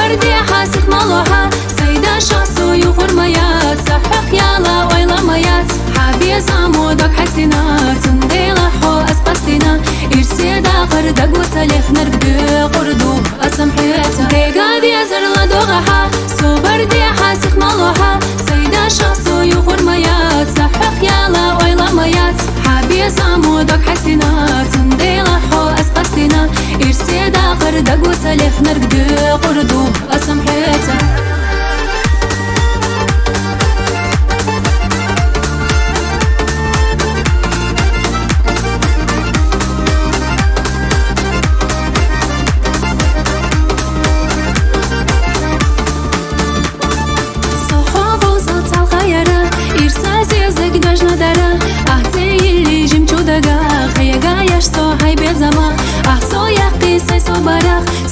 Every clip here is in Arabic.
صبردي حاسك مالوها سيدا شخصو يغرميات صحق يالا ويلميات حابي زامودك حسينات سنديلا حو أسقستنا إرسيدا غردق وسليخ نرقدو قردو أسمحيتا ريقا بيزر لدوغها صبردي حاسك مالوها سيدا شخصو يغرميات صحق يالا ويلميات حابي زامودك حسينات سنديلا حو أسقستنا إرسيدا غردق وسليخ نرقدو قردو أسمحيتا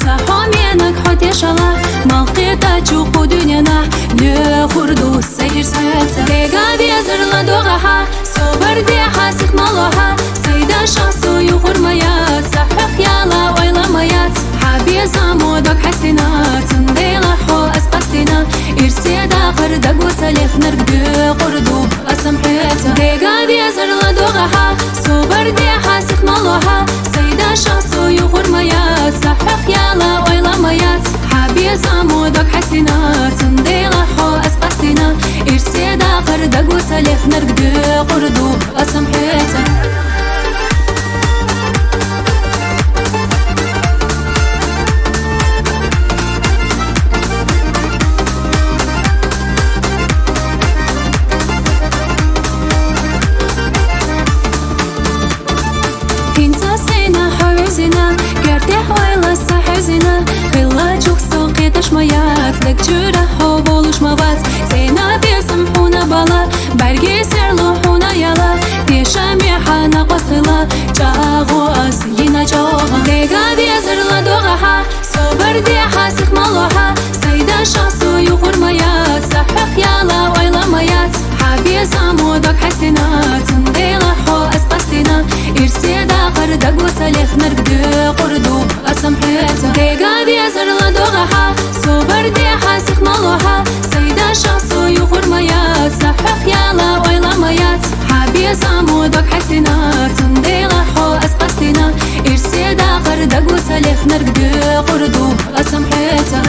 صحومينك حط يشلا مالقيتا تشوقو دنيانا لخردو سير سياسة ريقا بيزر لدوغها صبردي حاسك مالوها سيدا شخصو يغرميات صحق يالا ويلميات حابي زامودك حسينات سنديلا حو أسقستنا إرسيدا غردق وسليخ نرقدو قردو أسمحيتا ريقا بيزر لدوغها صبردي حاسك مالوها سيدا شخصو يغرميات صحق يالا ويلميات حابي زامودك حسينات سنديلا حو أسقستنا إرسيدا غردق وسليخ نرقدو قردو أسمحيتا Gerteh oyla sahezina Hilla çok soğuk taşmayat Lık çüre hov oluşmavat Seyna bizim huna bala Bergi serlu huna yala Deşami hana qasıla Çağu az yina çoğa Dega bezirla doğaha Sobardi hasik maloha Sayda şahsu yuğurmayat Sahık yala oylamayat Habi zamudak hasinat Sındeyla ho asqastina İrsida غردق وسليخ نرقدو قردو أسمحيتا ريقا بيزر لدوغها صبردي حاسك مالوها سيدا شخصو يغرميات صحق يالا ويلميات حابي زامودك حسينات سنديلا حو أسقستنا إرسيدا غردق وسليخ نرقدو قردو أسمحيتا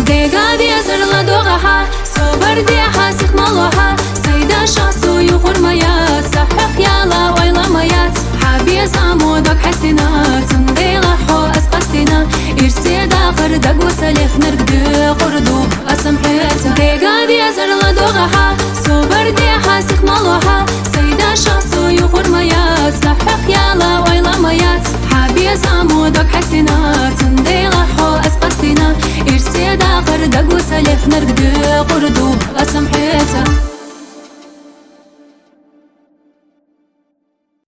ديقا بيزر لدوغها صبردي حاسك مالوها سيدا شخصو يغرميات صحق يالا ويلميات حابي زامودك حسينات سنديلا حو أسقستنا إرسيدا غردق وسليخ نرقدو قردو أسمحيتا ديقا بيزر لدوغها صبردي حاسك مالوها سيدا شخصو يغرميات صحق يالا ويلميات حابي زامودك حسينات سنديلا حو أسقستنا إرسيدا غردق وسليخ نرقدو قردو أسمحيتا